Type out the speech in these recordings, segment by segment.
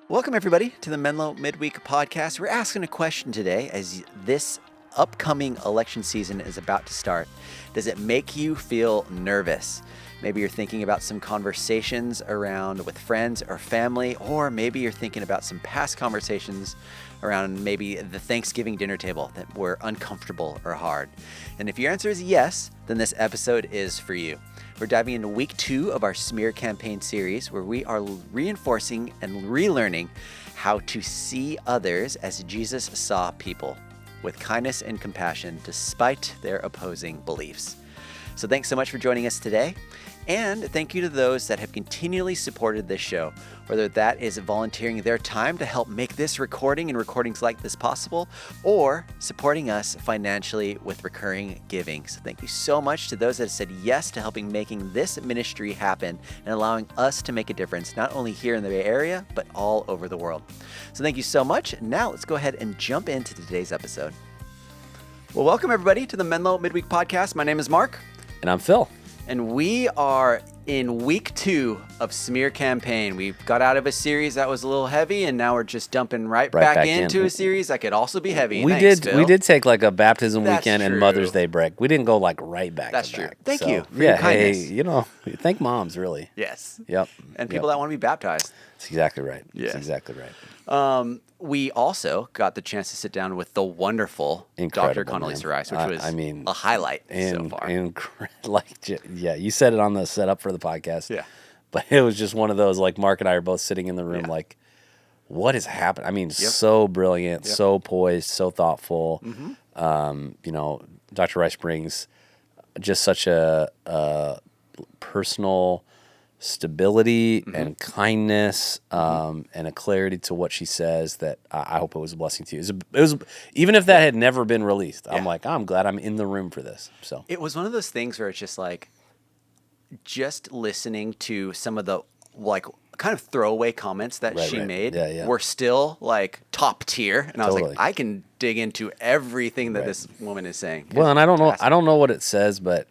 Welcome, everybody, to the Menlo Midweek podcast. We're asking a question today as this upcoming election season is about to start. Does it make you feel nervous? Maybe you're thinking about some conversations around with friends or family, or maybe you're thinking about some past conversations around maybe the Thanksgiving dinner table that were uncomfortable or hard. And if your answer is yes, then this episode is for you. We're diving into week 2 of our smear campaign series, where we are reinforcing and relearning how to see others as Jesus saw people, with kindness and compassion despite their opposing beliefs. So thanks so much for joining us today. And thank you to those that have continually supported this show, whether that is volunteering their time to help make this recording and recordings like this possible, or supporting us financially with recurring giving. So thank you so much to those that have said yes to helping making this ministry happen and allowing us to make a difference, not only here in the Bay Area, but all over the world. So thank you so much. Now let's go ahead and jump into today's episode. Well, welcome everybody to the Menlo Midweek podcast. My name is Mark. And I'm Phil. And we are in week 2 of Smear Campaign. We got out of a series that was a little heavy, and now we're just dumping right back into a series that could also be heavy. We did take like a baptism weekend and Mother's Day break. We didn't go like right back. That's to true. back. Thank you for your kindness. Hey, thank moms, really. Yes. Yep. And people that want to be baptized. That's exactly right. Yeah. That's exactly right. We also got the chance to sit down with the wonderful Dr. Condoleezza Rice, which was a highlight so far. You said it on the setup for the podcast. Yeah. But it was just one of those, like, Mark and I are both sitting in the room, like, what is happening? I mean, so brilliant, so poised, so thoughtful. Dr. Rice brings just such a personal stability and kindness and a clarity to what she says that I hope it was a blessing to you. It was even if that had never been released, I'm like, I'm glad I'm in the room for this. So it was one of those things where it's just like, just listening to some of the like kind of throwaway comments that she made were still like top tier, and I was like, I can dig into everything that this woman is saying. Well, and I don't know what it says, but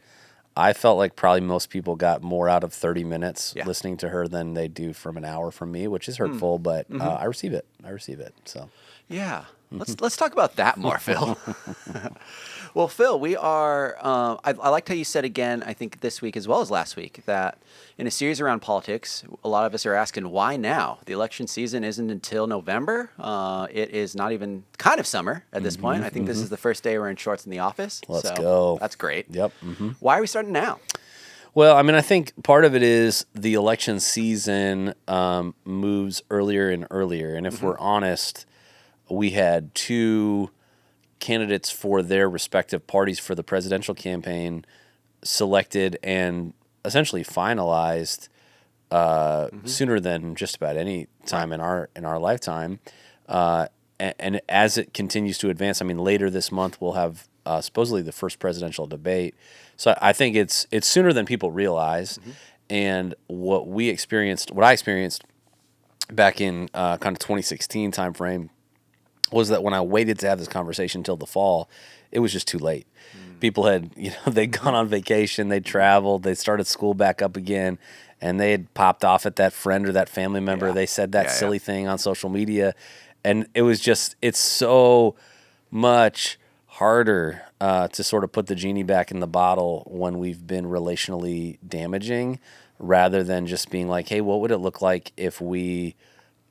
I felt like probably most people got more out of 30 minutes listening to her than they do from an hour from me, which is hurtful, but I receive it. So yeah, let's talk about that more, Phil. Well, Phil, we are. I liked how you said again, I think this week as well as last week, that in a series around politics, a lot of us are asking why now. The election season isn't until November. It is not even kind of summer at this point. I think this is the first day we're in shorts in the office. Let's go. That's great. Yep. Why are we starting now? Well, I mean, I think part of it is the election season moves earlier and earlier, and if we're honest, we had 2 candidates for their respective parties for the presidential campaign selected and essentially finalized sooner than just about any time in our lifetime. And as it continues to advance, I mean, later this month we'll have supposedly the first presidential debate. So I think it's sooner than people realize. And what I experienced back in kind of 2016 timeframe was that when I waited to have this conversation until the fall, it was just too late. People had, they'd gone on vacation, they'd traveled, they started school back up again, and they had popped off at that friend or that family member. They said that silly thing on social media, and it was just, it's so much harder to sort of put the genie back in the bottle when we've been relationally damaging, rather than just being like, hey, what would it look like if we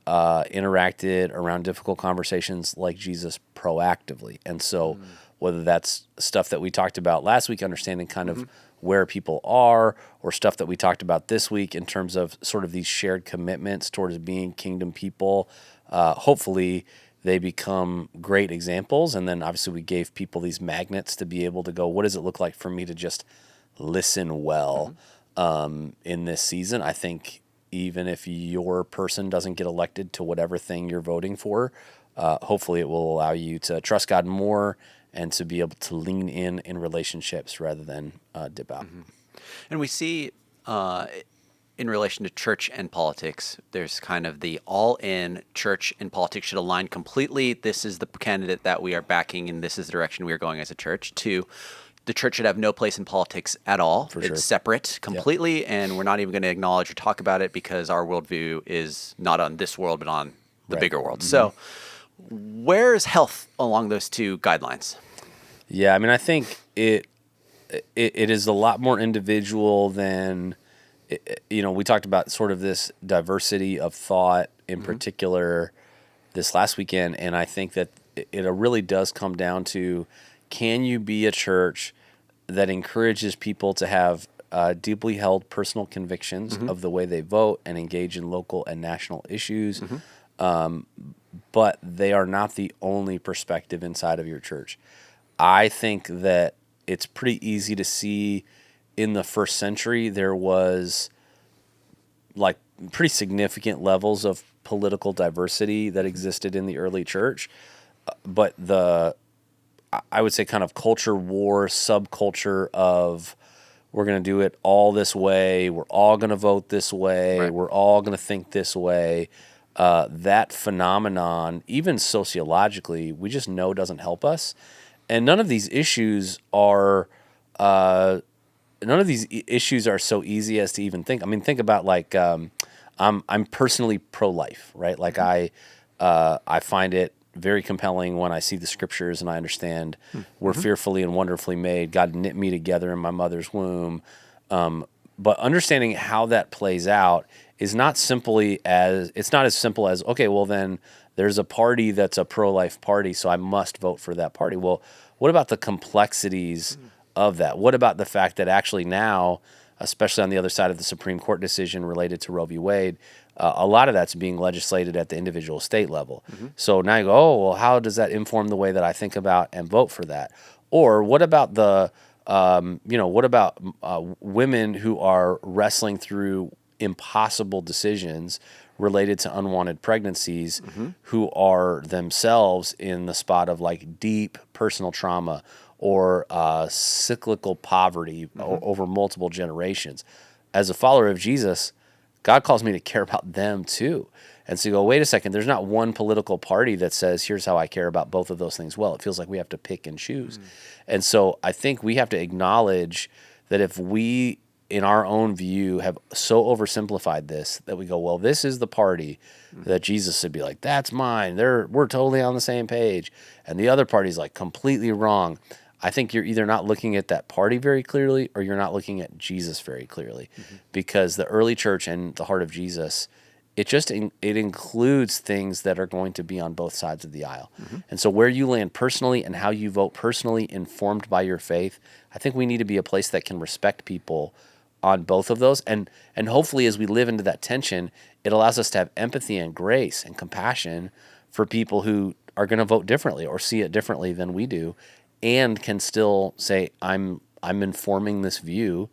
interacted around difficult conversations like Jesus proactively? And so whether that's stuff that we talked about last week, understanding kind of where people are, or stuff that we talked about this week in terms of sort of these shared commitments towards being kingdom people, hopefully they become great examples. And then obviously we gave people these magnets to be able to go, what does it look like for me to just listen well in this season? I think even if your person doesn't get elected to whatever thing you're voting for, hopefully it will allow you to trust God more and to be able to lean in relationships rather than dip out. And we see in relation to church and politics, there's kind of the all-in church and politics should align completely. This is the candidate that we are backing, and this is the direction we are going as a church. 2, the church should have no place in politics at all. It's separate completely, and we're not even going to acknowledge or talk about it because our worldview is not on this world, but on the Right. bigger world. So where's health along those two guidelines? Yeah, I mean, I think it is a lot more individual than we talked about sort of this diversity of thought in particular this last weekend, and I think that it really does come down to, can you be a church that encourages people to have deeply held personal convictions of the way they vote and engage in local and national issues, but they are not the only perspective inside of your church. I think that it's pretty easy to see in the first century there was like pretty significant levels of political diversity that existed in the early church, but I would say kind of culture war subculture of, we're going to do it all this way, we're all going to vote this way, Right. we're all going to think this way. That phenomenon, even sociologically, we just know doesn't help us. And none of these issues are so easy as to even think. I mean, think about like I'm personally pro-life, right? Like I find it very compelling when I see the scriptures and I understand we're fearfully and wonderfully made. God knit me together in my mother's womb. But understanding how that plays out is not as simple as, okay, well then there's a party that's a pro-life party, so I must vote for that party. Well, what about the complexities of that? What about the fact that actually now, especially on the other side of the Supreme Court decision related to Roe v. Wade, a lot of that's being legislated at the individual state level. So now you go, oh, well, how does that inform the way that I think about and vote for that? Or what about women who are wrestling through impossible decisions related to unwanted pregnancies, who are themselves in the spot of like deep personal trauma or cyclical poverty over multiple generations. As a follower of Jesus, God calls me to care about them too. And so you go, wait a second, there's not one political party that says, here's how I care about both of those things well. It feels like we have to pick and choose. And so I think we have to acknowledge that if we, in our own view, have so oversimplified this, that we go, well, this is the party that Jesus would be like, that's mine. We're totally on the same page. And the other party's like completely wrong. I think you're either not looking at that party very clearly or you're not looking at Jesus very clearly, because the early church and the heart of Jesus, it includes things that are going to be on both sides of the aisle. And so where you land personally and how you vote personally, informed by your faith, I think we need to be a place that can respect people on both of those. And hopefully as we live into that tension, it allows us to have empathy and grace and compassion for people who are going to vote differently or see it differently than we do, and can still say, I'm informing this view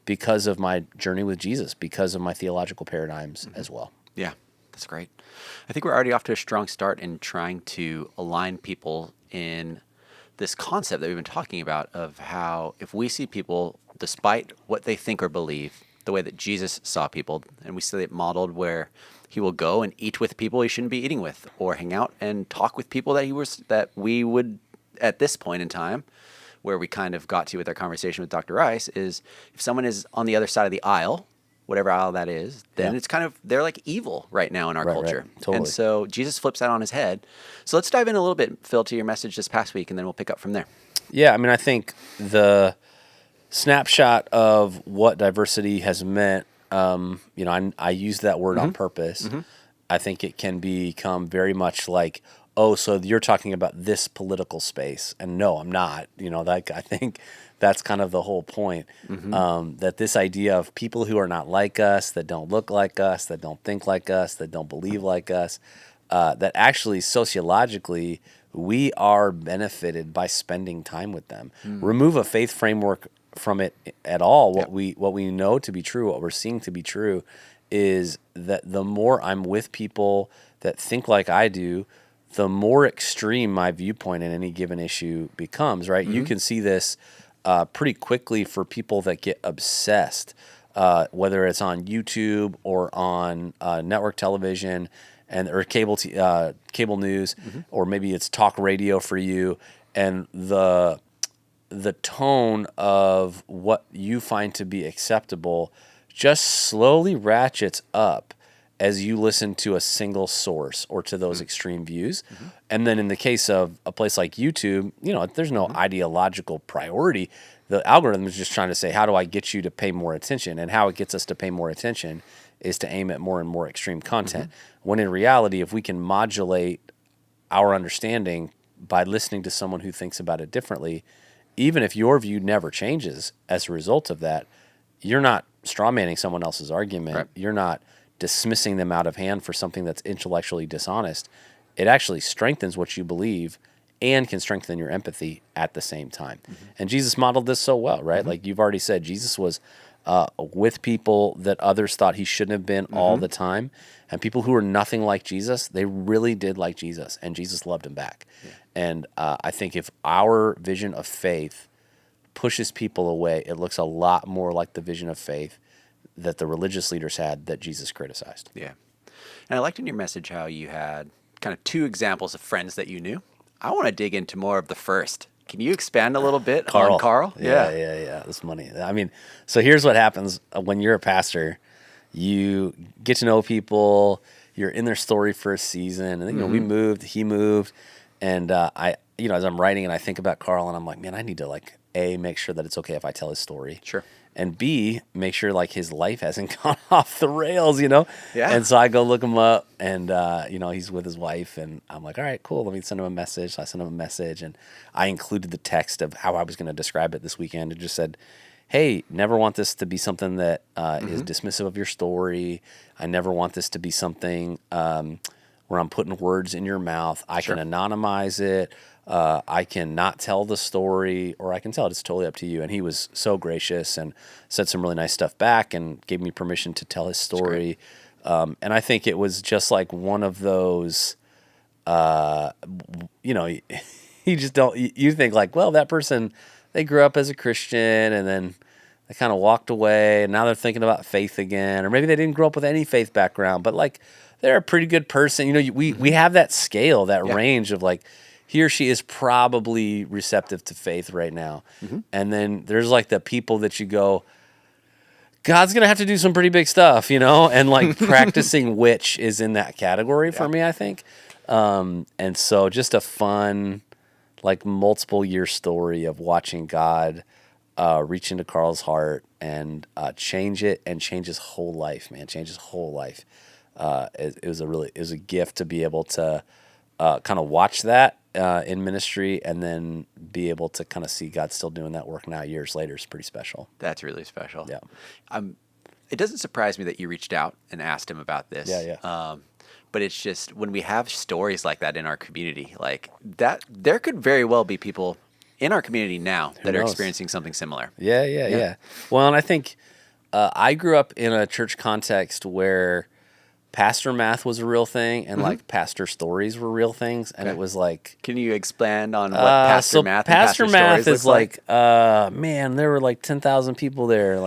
because of my journey with Jesus, because of my theological paradigms as well. Yeah, that's great. I think we're already off to a strong start in trying to align people in this concept that we've been talking about of how if we see people, despite what they think or believe, the way that Jesus saw people, and we see it modeled where he will go and eat with people he shouldn't be eating with, or hang out and talk with people that we would, at this point in time, where we kind of got to with our conversation with Dr. Rice, is if someone is on the other side of the aisle, whatever aisle that is, then it's kind of, they're like evil right now in our culture. Right. Totally. And so Jesus flips that on his head. So let's dive in a little bit, Phil, to your message this past week, and then we'll pick up from there. Yeah, I mean, I think the snapshot of what diversity has meant, I use that word on purpose. I think it can become very much like, oh, so you're talking about this political space. And no, I'm not. I think that's kind of the whole point, that this idea of people who are not like us, that don't look like us, that don't think like us, that don't believe like us, that actually sociologically we are benefited by spending time with them. Remove a faith framework from it at all. What we know to be true, what we're seeing to be true, is that the more I'm with people that think like I do, the more extreme my viewpoint in any given issue becomes, right? You can see this pretty quickly for people that get obsessed, whether it's on YouTube or on network television or cable news, or maybe it's talk radio for you, and the tone of what you find to be acceptable just slowly ratchets up as you listen to a single source or to those extreme views. And then in the case of a place like YouTube, there's no ideological priority. The algorithm is just trying to say, how do I get you to pay more attention? And how it gets us to pay more attention is to aim at more and more extreme content. When in reality, if we can modulate our understanding by listening to someone who thinks about it differently, even if your view never changes as a result of that, you're not strawmanning someone else's argument. Right. You're not dismissing them out of hand for something that's intellectually dishonest. It actually strengthens what you believe and can strengthen your empathy at the same time. And Jesus modeled this so well, right? Like you've already said, Jesus was with people that others thought he shouldn't have been all the time. And people who were nothing like Jesus, they really did like Jesus, and Jesus loved him back. Yeah. And I think if our vision of faith pushes people away, it looks a lot more like the vision of faith that the religious leaders had that Jesus criticized. Yeah. And I liked in your message how you had kind of 2 examples of friends that you knew. I want to dig into more of the first. Can you expand a little bit on Carl? Yeah. That's money. I mean, so here's what happens when you're a pastor. You get to know people. You're in their story for a season. And we moved. He moved. And I as I'm writing and I think about Carl, and I'm like, man, I need to A, make sure that it's okay if I tell his story. Sure. And B, make sure his life hasn't gone off the rails, Yeah. And so I go look him up, and he's with his wife, and I'm like, all right, cool. Let me send him a message. So I sent him a message, and I included the text of how I was going to describe it this weekend. It just said, hey, never want this to be something that is dismissive of your story. I never want this to be something where I'm putting words in your mouth. I can anonymize it. I can not tell the story, or I can tell it. It's totally up to you. And he was so gracious and said some really nice stuff back and gave me permission to tell his story. And I think it was just like one of those, you just don't, you think well, that person, they grew up as a Christian and then they kind of walked away and now they're thinking about faith again. Or maybe they didn't grow up with any faith background, but they're a pretty good person. We have that scale, that range of he or she is probably receptive to faith right now. And then there's the people that you go, God's going to have to do some pretty big stuff, and practicing which is in that category for me, I think. And so just a fun, multiple year story of watching God reach into Carl's heart and change it and change his whole life, man, change his whole life. It was a gift to be able to kind of watch that in ministry and then be able to kind of see God still doing that work now years later is pretty special. That's really special. Yeah. It doesn't surprise me that you reached out and asked him about this. Yeah. But it's just when we have stories like that in our community, that there could very well be people in our community now that are experiencing something similar. Yeah. Well, and I think I grew up in a church context where pastor math was a real thing and pastor stories were real things. And it was Can you expand on what pastor math and pastor math stories is look man, there were 10,000 people there.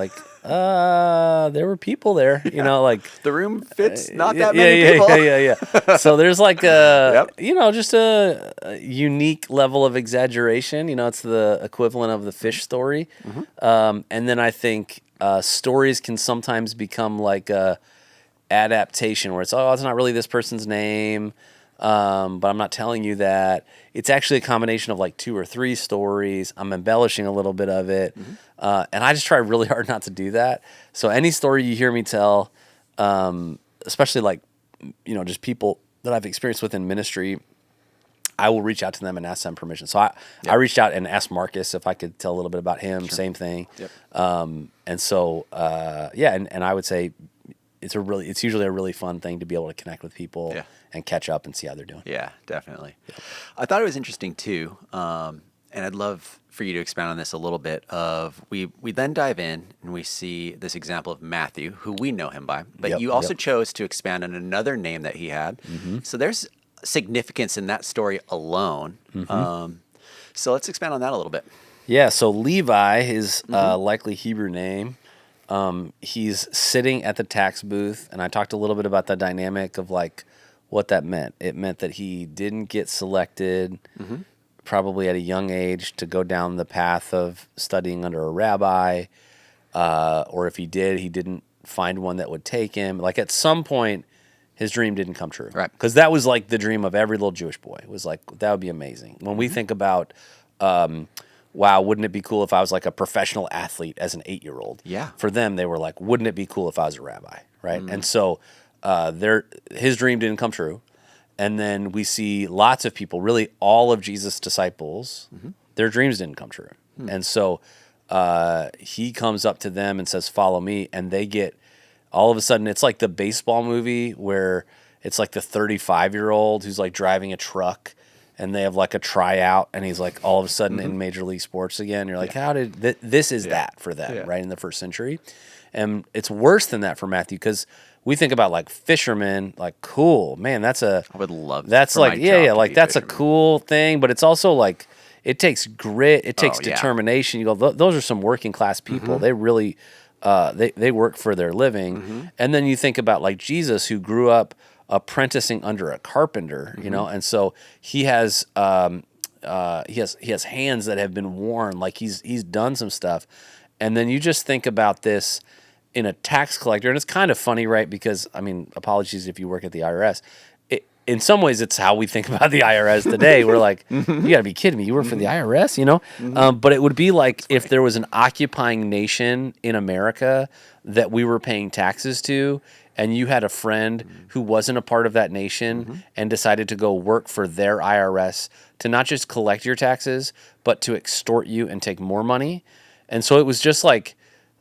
There were people there, the room fits not that many people. Yeah. So there's just a unique level of exaggeration. It's the equivalent of the fish story. And then I think stories can sometimes become a adaptation where it's not really this person's name, but I'm not telling you that. It's actually a combination of 2 or 3 stories. I'm embellishing a little bit of it, and I just try really hard not to do that. So any story you hear me tell, especially just people that I've experienced within ministry, I will reach out to them and ask them permission. So I reached out and asked Marcus if I could tell a little bit about him. Sure. Same thing. Yep. And so and I would say it's usually a really fun thing to be able to connect with people and catch up and see how they're doing. Yeah, definitely. Yeah. I thought it was interesting too, and I'd love for you to expound on this a little bit. We then dive in and we see this example of Matthew, who we know him by, but you also chose to expand on another name that he had. So there's significance in that story alone. So let's expand on that a little bit. Yeah. So Levi, his likely Hebrew name. He's sitting at the tax booth, and I talked a little bit about the dynamic of what that meant. It meant that he didn't get selected probably at a young age to go down the path of studying under a rabbi, or if he did, he didn't find one that would take him. At some point, his dream didn't come true. Right. Because that was like the dream of every little Jewish boy. It was like, that would be amazing. When we think about, wow, wouldn't it be cool if I was like a professional athlete as an 8-year-old? Yeah. For them, they were like, wouldn't it be cool if I was a rabbi? Right. And so his dream didn't come true. And then we see lots of people, really all of Jesus' disciples, their dreams didn't come true. And so he comes up to them and says, follow me. And they get, all of a sudden, it's like the baseball movie where it's like the 35-year-old who's like driving a truck and they have like a tryout and he's like all of a sudden in Major League Sports again. You're like, how did this is that for them, right, in the first century? And it's worse than that for Matthew because we think about like fishermen, like cool, man, I would love that's for like, my job to like be that's fisherman. a cool thing, but it's also like, it takes grit, it takes determination. You go, those are some working class people. They really, they work for their living. And then you think about like Jesus, who grew up apprenticing under a carpenter, you know, and so he has hands that have been worn, like he's done some stuff. And then you just think about this in a tax collector, and it's kind of funny, right? Because I mean, apologies if you work at the IRS. In some ways, it's how we think about the IRS today. We're like, you got to be kidding me. You work for the IRS, you know? But it would be like if there was an occupying nation in America that we were paying taxes to, and you had a friend who wasn't a part of that nation and decided to go work for their IRS to not just collect your taxes, but to extort you and take more money. And so it was just like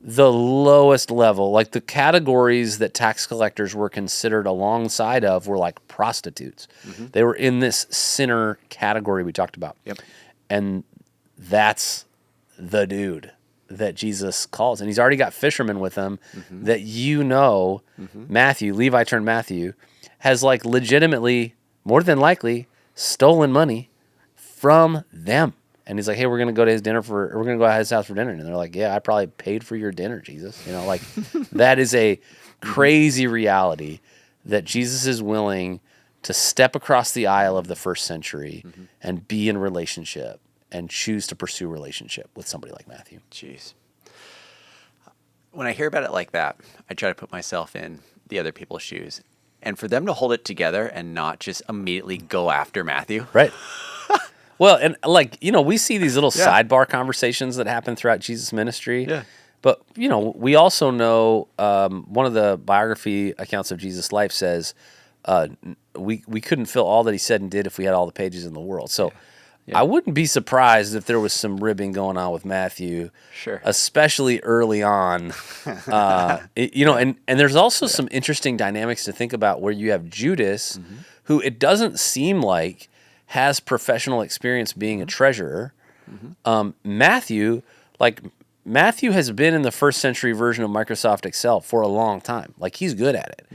the lowest level, like the categories that tax collectors were considered alongside of were like prostitutes. They were in this sinner category we talked about. Yep. And that's the dude that Jesus calls. And he's already got fishermen with him that Matthew, Levi turned Matthew, has like legitimately, more than likely, stolen money from them. And he's like, hey, we're going to go to his we're going to go to his house for dinner. And they're like, yeah, I probably paid for your dinner, Jesus. You know, like that is a crazy reality that Jesus is willing to step across the aisle of the first century and be in relationship and choose to pursue relationship with somebody like Matthew. Jeez. When I hear about it like that, I try to put myself in the other people's shoes. And for them to hold it together and not just immediately go after Matthew. Right. Well, and like, you know, we see these little sidebar conversations that happen throughout Jesus' ministry. Yeah. But, you know, we also know one of the biography accounts of Jesus' life says we couldn't fill all that he said and did if we had all the pages in the world. So I wouldn't be surprised if there was some ribbing going on with Matthew. Sure. Especially early on. You know, and there's also some interesting dynamics to think about where you have Judas, who it doesn't seem like has professional experience being a treasurer. Matthew has been in the first century version of Microsoft Excel for a long time. Like he's good at it.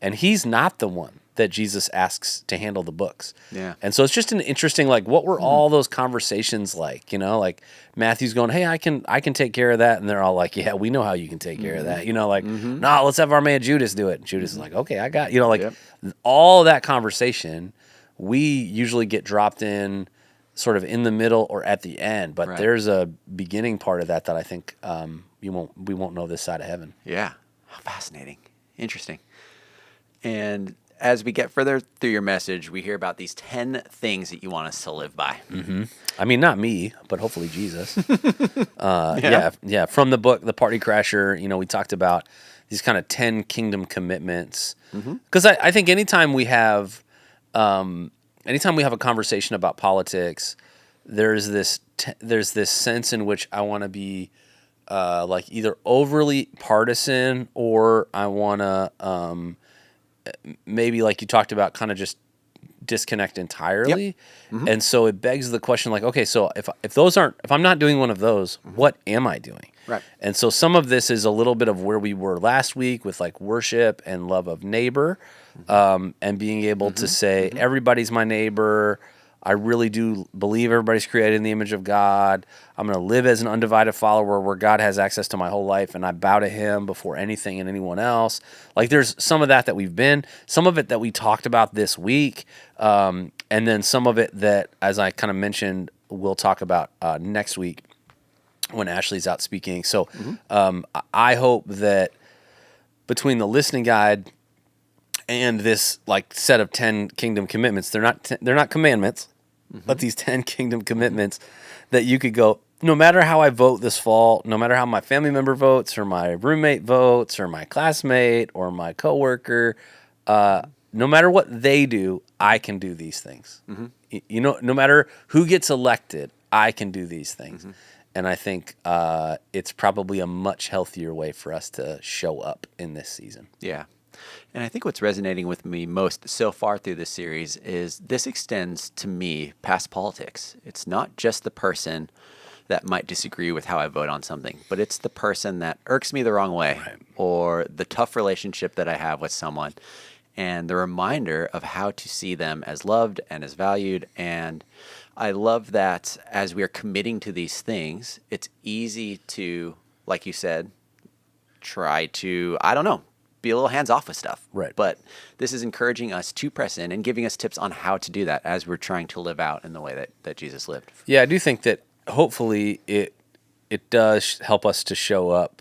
And he's not the one that Jesus asks to handle the books. Yeah. And so it's just an interesting, like, what were all those conversations like? You know, like Matthew's going, hey, I can take care of that. And they're all like, yeah, we know how you can take care of that. You know, like, no, let's have our man Judas do it. And Judas is like, okay, I got, you know, like all of that conversation, we usually get dropped in sort of in the middle or at the end, but there's a beginning part of that I think we won't know this side of heaven. Yeah. How fascinating. Interesting. And as we get further through your message, we hear about these 10 things that you want us to live by. I mean, not me, but hopefully Jesus. Yeah. From the book, The Party Crasher, you know, we talked about these kind of 10 kingdom commitments. Because I think anytime we have a conversation about politics, there's this sense in which I want to be like either overly partisan or I want to maybe, like you talked about, kind of just disconnect entirely. And so it begs the question, like, okay, so if I'm not doing one of those, what am I doing? Right. And so some of this is a little bit of where we were last week with like worship and love of neighbor, and being able to say everybody's my neighbor. I really do believe everybody's created in the image of God. I'm going to live as an undivided follower where God has access to my whole life, and I bow to him before anything and anyone else. Like there's some of that we've been, some of it that we talked about this week, and then some of it that, as I kind of mentioned, we'll talk about next week when Ashley's out speaking. So I hope that between the listening guide and this like set of 10 kingdom commitments. They're not commandments, but these 10 kingdom commitments that you could go, no matter how I vote this fall, no matter how my family member votes or my roommate votes or my classmate or my coworker, no matter what they do, I can do these things. No matter who gets elected, I can do these things. And I think it's probably a much healthier way for us to show up in this season. Yeah. And I think what's resonating with me most so far through this series is this extends to me past politics. It's not just the person that might disagree with how I vote on something, but it's the person that irks me the wrong way, or the tough relationship that I have with someone, and the reminder of how to see them as loved and as valued. And I love that as we are committing to these things, it's easy to, like you said, try to, I don't know, be a little hands off with stuff. Right. But this is encouraging us to press in and giving us tips on how to do that as we're trying to live out in the way that Jesus lived. Yeah, I do think that hopefully it does help us to show up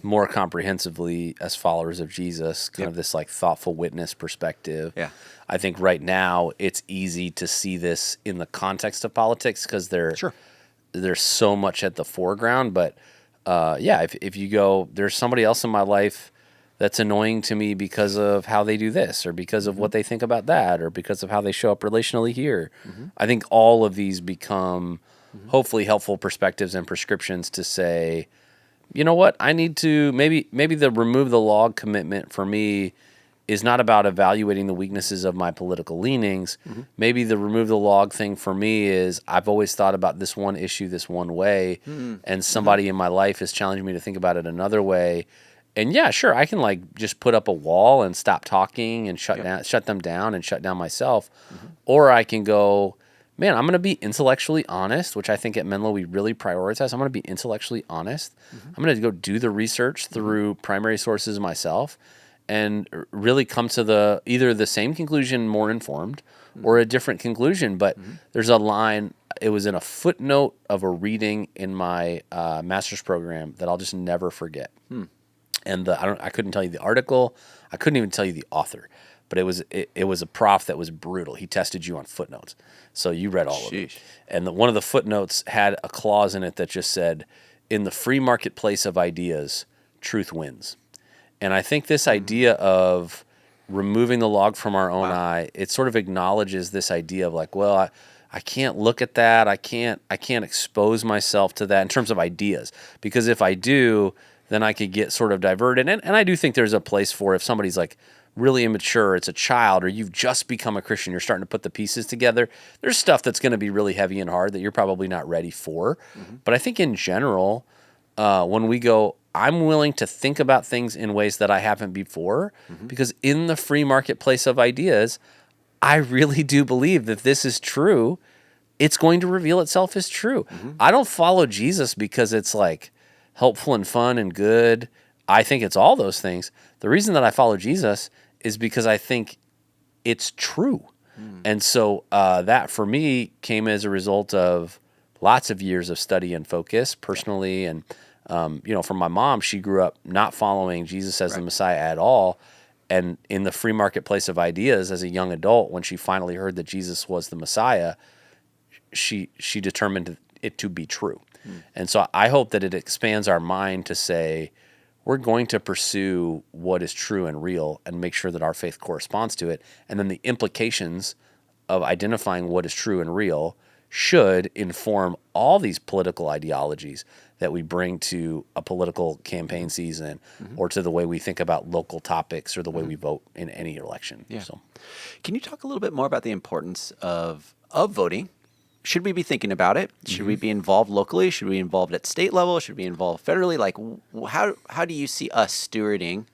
more comprehensively as followers of Jesus, kind of this like thoughtful witness perspective. Yeah. I think right now it's easy to see this in the context of politics because there's so much at the foreground. But if you go, there's somebody else in my life that's annoying to me because of how they do this or because of what they think about that or because of how they show up relationally here. I think all of these become hopefully helpful perspectives and prescriptions to say, you know what, I need to maybe the remove the log commitment for me is not about evaluating the weaknesses of my political leanings. Maybe the remove the log thing for me is I've always thought about this one issue this one way, and somebody in my life has challenged me to think about it another way. And yeah, sure, I can like just put up a wall and stop talking and shut them down and shut down myself. Or I can go, man, I'm going to be intellectually honest, which I think at Menlo we really prioritize. I'm going to be intellectually honest. I'm going to go do the research through primary sources myself and really come to either the same conclusion more informed or a different conclusion. But there's a line, it was in a footnote of a reading in my master's program that I'll just never forget. And I couldn't tell you the article. I couldn't even tell you the author. But it was a prof that was brutal. He tested you on footnotes. So you read all of it. And one of the footnotes had a clause in it that just said, in the free marketplace of ideas, truth wins. And I think this idea of removing the log from our own eye, it sort of acknowledges this idea of like, well, I can't look at that. I can't expose myself to that in terms of ideas. Because if I do, then I could get sort of diverted. And I do think there's a place for if somebody's like really immature, it's a child, or you've just become a Christian, you're starting to put the pieces together. There's stuff that's going to be really heavy and hard that you're probably not ready for. But I think in general, when we go, I'm willing to think about things in ways that I haven't before, because in the free marketplace of ideas, I really do believe that this is true. It's going to reveal itself as true. I don't follow Jesus because it's like helpful and fun and good. I think it's all those things. The reason that I follow Jesus is because I think it's true. And so that for me came as a result of lots of years of study and focus personally. And, from my mom, she grew up not following Jesus as the Messiah at all. And in the free marketplace of ideas as a young adult, when she finally heard that Jesus was the Messiah, she determined it to be true. And so I hope that it expands our mind to say, we're going to pursue what is true and real and make sure that our faith corresponds to it. And then the implications of identifying what is true and real should inform all these political ideologies that we bring to a political campaign season or to the way we think about local topics or the way we vote in any election. Yeah. So, can you talk a little bit more about the importance of voting? Should we be thinking about it? Should we be involved locally? Should we be involved at state level? Should we be involved federally? Like, how do you see us stewarding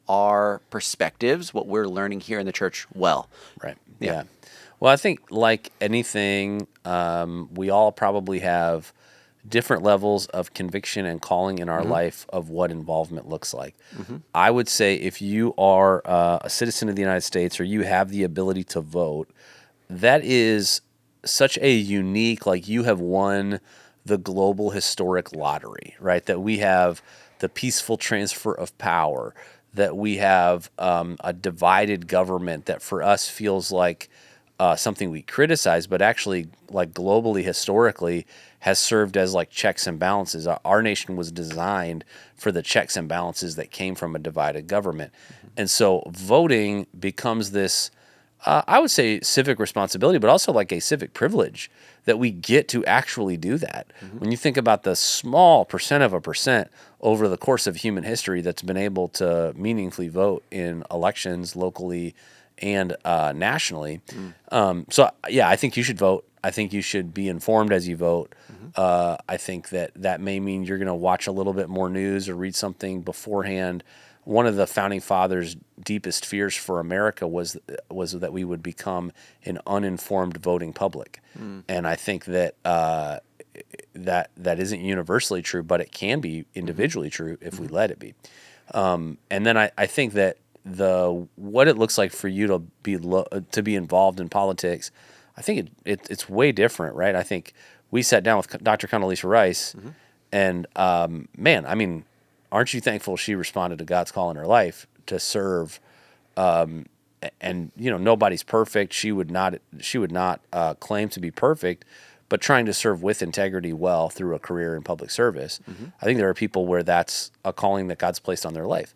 our perspectives, what we're learning here in the church well? Right. Yeah. Well, I think like anything, we all probably have different levels of conviction and calling in our life of what involvement looks like. I would say if you are a citizen of the United States or you have the ability to vote, that is such a unique, like you have won the global historic lottery, right? That we have the peaceful transfer of power, that we have a divided government that for us feels like something we criticize, but actually, like globally, historically, has served as like checks and balances. Our nation was designed for the checks and balances that came from a divided government. And so voting becomes this, I would say, civic responsibility, but also like a civic privilege that we get to actually do that. When you think about the small percent of a percent over the course of human history that's been able to meaningfully vote in elections locally and nationally. So, yeah, I think you should vote. I think you should be informed as you vote. I think that may mean you're going to watch a little bit more news or read something beforehand. One of the founding fathers' deepest fears for America was that we would become an uninformed voting public, and I think that that isn't universally true, but it can be individually true if we let it be. And then I think that what it looks like for you to be involved in politics, I think it's way different, right? I think we sat down with Dr. Condoleezza Rice, and man, I mean, aren't you thankful she responded to God's call in her life to serve? And nobody's perfect. She would not claim to be perfect, but trying to serve with integrity well through a career in public service. I think there are people where that's a calling that God's placed on their life.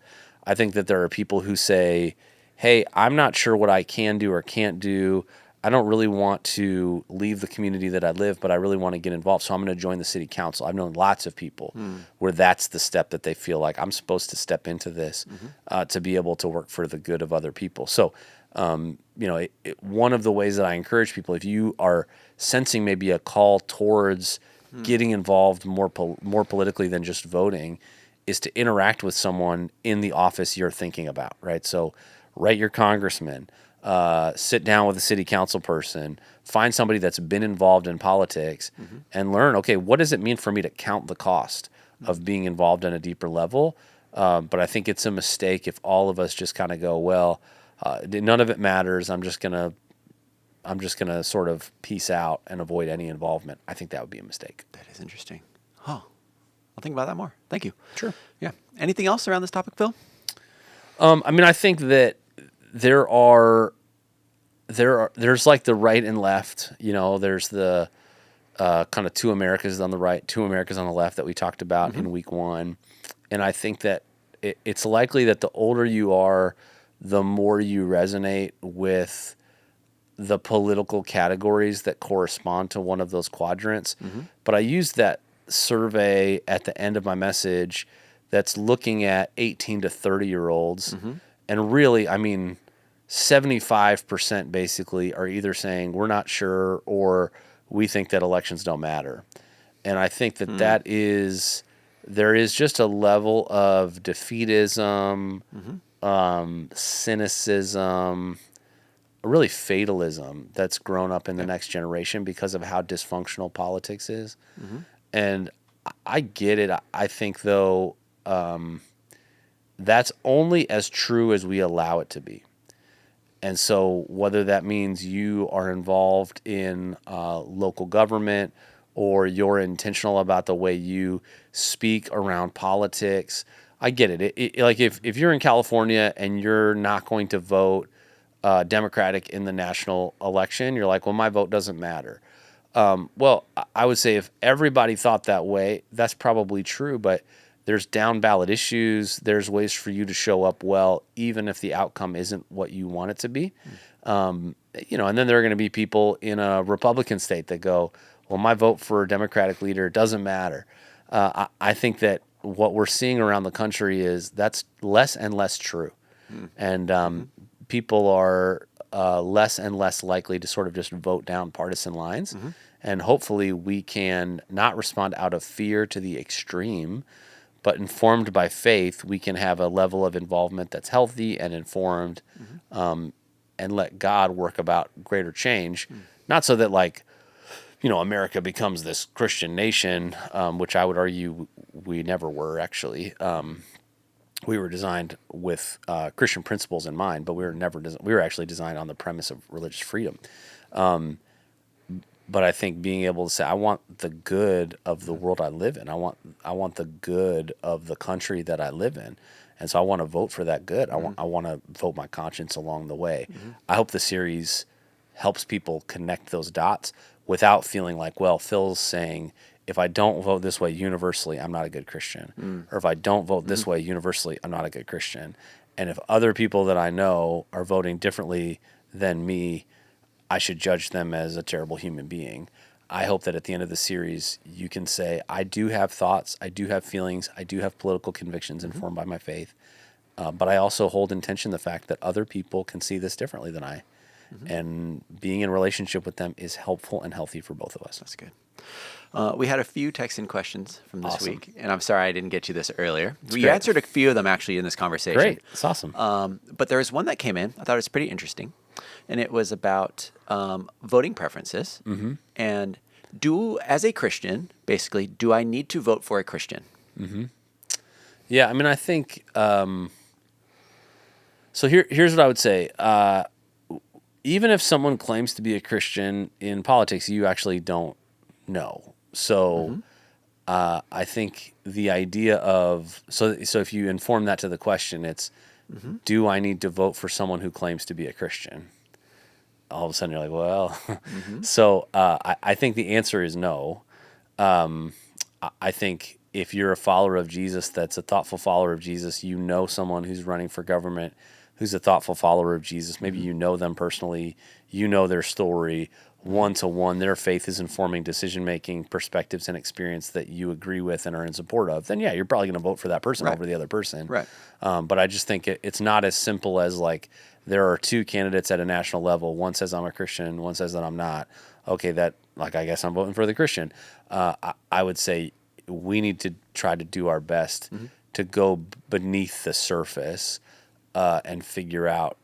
I think that there are people who say, hey, I'm not sure what I can do or can't do. I don't really want to leave the community that I live, but I really want to get involved. So I'm going to join the city council. I've known lots of people where that's the step that they feel like I'm supposed to step into this to be able to work for the good of other people. So, one of the ways that I encourage people, if you are sensing maybe a call towards getting involved more politically than just voting, is to interact with someone in the office you're thinking about, right? So write your congressman, sit down with a city council person, find somebody that's been involved in politics and learn, okay, what does it mean for me to count the cost of being involved on a deeper level? But I think it's a mistake if all of us just kind of go, well, none of it matters. I'm just gonna sort of peace out and avoid any involvement. I think that would be a mistake. That is interesting. Huh. I'll think about that more. Thank you. Sure. Yeah. Anything else around this topic, Phil? I think that there's like the right and left. There's the kind of two Americas on the right, two Americas on the left that we talked about in week one. And I think that it's likely that the older you are, the more you resonate with the political categories that correspond to one of those quadrants. But I used that survey at the end of my message that's looking at 18 to 30-year-olds. And really, 75% basically are either saying we're not sure or we think that elections don't matter. And I think that there is just a level of defeatism, cynicism, really fatalism that's grown up in the next generation because of how dysfunctional politics is. And I get it. I think, though, that's only as true as we allow it to be. And so whether that means you are involved in local government or you're intentional about the way you speak around politics, I get it. Like if you're in California and you're not going to vote Democratic in the national election, you're like, well, my vote doesn't matter. Well, I would say if everybody thought that way, that's probably true, but there's down ballot issues. There's ways for you to show up well, even if the outcome isn't what you want it to be. And then there are going to be people in a Republican state that go, well, my vote for a Democratic leader doesn't matter. I think that what we're seeing around the country is that's less and less true. And people are less and less likely to sort of just vote down partisan lines. And hopefully we can not respond out of fear to the extreme, but informed by faith, we can have a level of involvement that's healthy and informed, and let God work about greater change. Not so that America becomes this Christian nation, which I would argue we never were actually. We were designed with Christian principles in mind, but we were actually designed on the premise of religious freedom. But I think being able to say, I want the good of the world I live in. I want the good of the country that I live in. And so I want to vote for that good. I want to vote my conscience along the way. I hope the series helps people connect those dots without feeling like, well, Phil's saying, if I don't vote this way universally, I'm not a good Christian. Or if I don't vote this way universally, I'm not a good Christian. And if other people that I know are voting differently than me, I should judge them as a terrible human being. I hope that at the end of the series, you can say, I do have thoughts, I do have feelings, I do have political convictions informed by my faith, but I also hold in tension the fact that other people can see this differently than I. And being in relationship with them is helpful and healthy for both of us. That's good. We had a few text-in questions from this Awesome. week, and I'm sorry I didn't get you this earlier. We great. answered a few of them actually in this conversation. Great. It's awesome. But there was one that came in. I thought it was pretty interesting, and it was about voting preferences. And as a Christian, basically, do I need to vote for a Christian? Yeah, I mean, I think, so here's what I would say. Even if someone claims to be a Christian in politics, you actually don't know. So I think the idea of, so if you inform that to the question, it's, do I need to vote for someone who claims to be a Christian? All of a sudden you're like, well, so I think the answer is no. I think if you're a follower of Jesus, that's a thoughtful follower of Jesus, you know someone who's running for government, who's a thoughtful follower of Jesus. Maybe you know them personally, you know their story, one-to-one, their faith is informing decision-making, perspectives, and experience that you agree with and are in support of, then yeah, you're probably going to vote for that person over the other person. Right. But I just think it's not as simple as like there are two candidates at a national level. One says I'm a Christian, one says that I'm not. Okay, that like I guess I'm voting for the Christian. I would say we need to try to do our best to go beneath the surface and figure out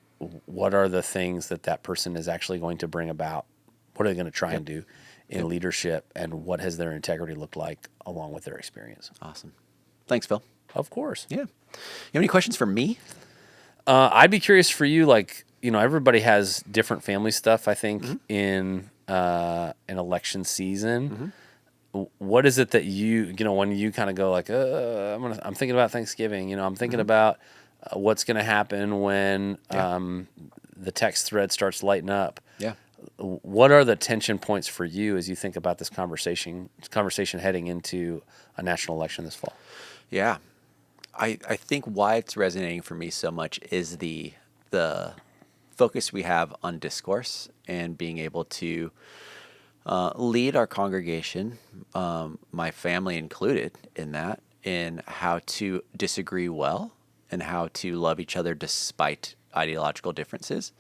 what are the things that person is actually going to bring about. What are they going to try and do in leadership, and what has their integrity looked like along with their experience? Awesome. Thanks, Phil. Of course. Yeah. You have any questions for me? I'd be curious for you, like, everybody has different family stuff, I think, in an election season. What is it that when you kind of go like, I'm thinking about Thanksgiving, I'm thinking about what's going to happen when the text thread starts lighting up. Yeah. What are the tension points for you as you think about this conversation heading into a national election this fall? Yeah. I think why it's resonating for me so much is the focus we have on discourse and being able to lead our congregation, my family included in that, in how to disagree well and how to love each other despite ideological differences.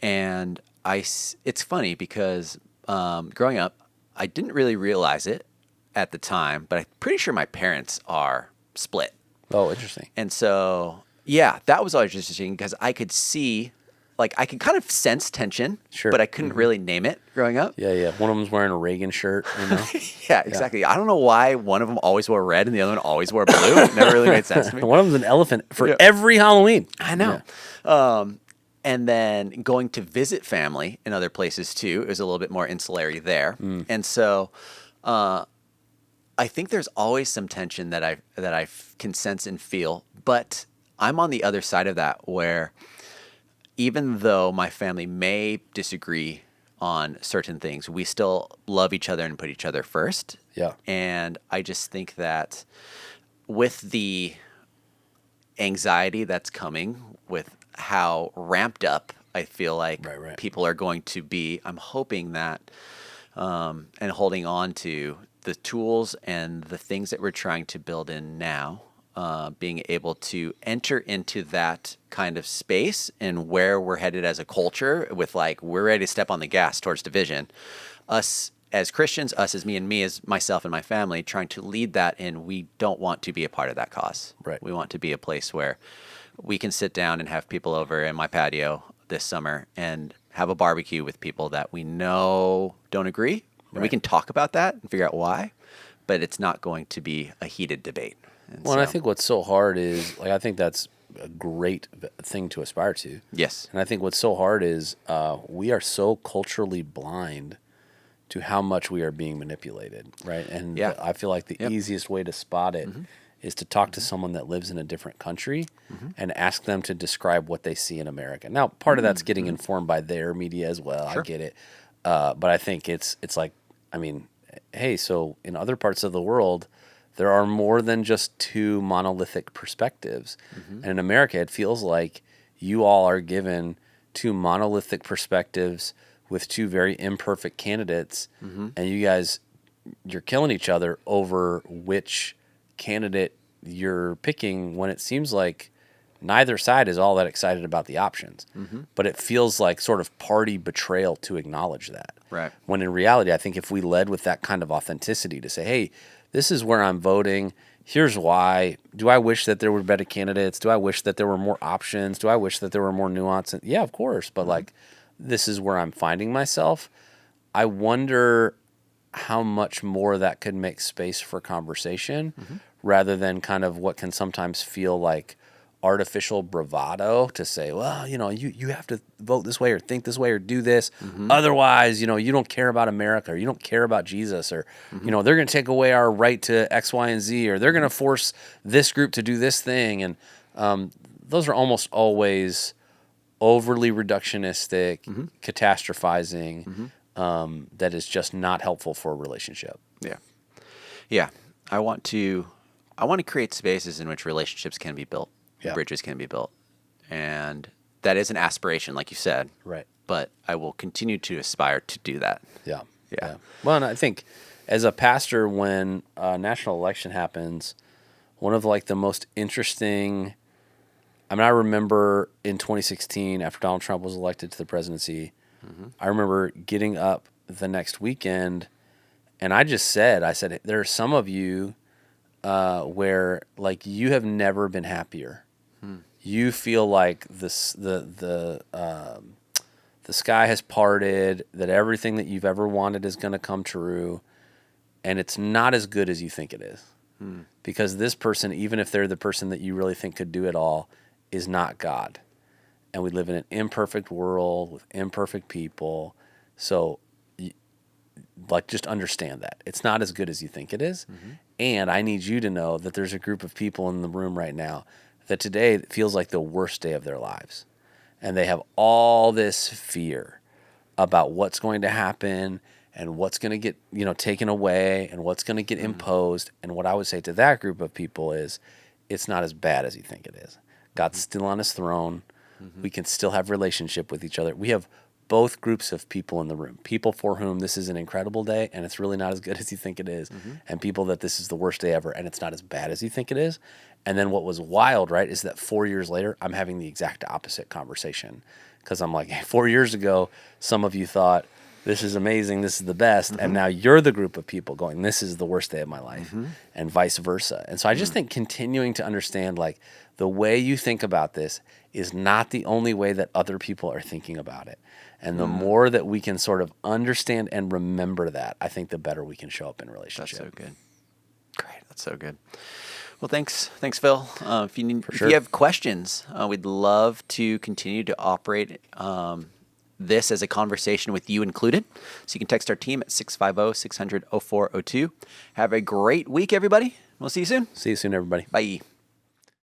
And it's funny because growing up, I didn't really realize it at the time, but I'm pretty sure my parents are split. Oh, interesting. And so, yeah, that was always interesting because I could see, like, I could kind of sense tension, but I couldn't really name it growing up. Yeah. One of them's wearing a Reagan shirt, Yeah, exactly. I don't know why one of them always wore red and the other one always wore blue. It never really made sense to me. One of them's an elephant for every Halloween. I know. Yeah. And then going to visit family in other places too, it was a little bit more insulary there. And so I think there's always some tension that I can sense and feel, but I'm on the other side of that where even though my family may disagree on certain things, we still love each other and put each other first. Yeah. And I just think that with the anxiety that's coming with how ramped up I feel like people are going to be, I'm hoping that and holding on to the tools and the things that we're trying to build in now, being able to enter into that kind of space and where we're headed as a culture with like, we're ready to step on the gas towards division. Us as Christians, us as me as myself and my family, trying to lead that, and we don't want to be a part of that cause. Right. We want to be a place where we can sit down and have people over in my patio this summer and have a barbecue with people that we know don't agree. And we can talk about that and figure out why, but it's not going to be a heated debate. And I think what's so hard is, like, I think that's a great thing to aspire to. Yes. And I think what's so hard is we are so culturally blind to how much we are being manipulated, right? And I feel like the easiest way to spot it is to talk to someone that lives in a different country and ask them to describe what they see in America. Now, part of that's getting informed by their media as well. Sure. I get it. But I think it's like, I mean, hey, so in other parts of the world, there are more than just two monolithic perspectives. And in America, it feels like you all are given two monolithic perspectives with two very imperfect candidates, and you're killing each other over which candidate you're picking when it seems like neither side is all that excited about the options. But it feels like sort of party betrayal to acknowledge that. Right. When in reality, I think if we led with that kind of authenticity to say, hey, this is where I'm voting. Here's why. Do I wish that there were better candidates? Do I wish that there were more options? Do I wish that there were more nuance? And yeah, of course. But like, this is where I'm finding myself. I wonder how much more that could make space for conversation rather than kind of what can sometimes feel like artificial bravado to say, well, you have to vote this way or think this way or do this. Otherwise, you don't care about America or you don't care about Jesus or, they're going to take away our right to X, Y, and Z or they're going to force this group to do this thing. And those are almost always overly reductionistic, catastrophizing, that is just not helpful for a relationship. Yeah. I want to create spaces in which relationships can be built. Yeah. Bridges can be built. And that is an aspiration, like you said. Right. But I will continue to aspire to do that. Yeah. Yeah. Well, and I think as a pastor, when a national election happens, one of like the most interesting, I remember in 2016 after Donald Trump was elected to the presidency, I remember getting up the next weekend and I said, there are some of you where like you have never been happier. You feel like the sky has parted, that everything that you've ever wanted is going to come true, and it's not as good as you think it is. Because this person, even if they're the person that you really think could do it all, is not God. And we live in an imperfect world with imperfect people. So, just understand that. It's not as good as you think it is. And I need you to know that there's a group of people in the room right now that today feels like the worst day of their lives. And they have all this fear about what's going to happen and what's going to get, taken away and what's going to get imposed. And what I would say to that group of people is, it's not as bad as you think it is. God's still on his throne. We can still have relationship with each other. We have both groups of people in the room, people for whom this is an incredible day and it's really not as good as you think it is, and people that this is the worst day ever and it's not as bad as you think it is. And then what was wild, right, is that 4 years later, I'm having the exact opposite conversation because I'm like, hey, 4 years ago, some of you thought, this is amazing, this is the best, and now you're the group of people going, this is the worst day of my life, and vice versa. And so I just think continuing to understand, like, the way you think about this is not the only way that other people are thinking about it. And the more that we can sort of understand and remember that, I think the better we can show up in relationship. That's so good. Great. That's so good. Well, thanks, Phil. If you sure. have questions, we'd love to continue to operate this as a conversation with you included. So you can text our team at 650-600-0402. Have a great week, everybody. We'll see you soon. See you soon, everybody. Bye.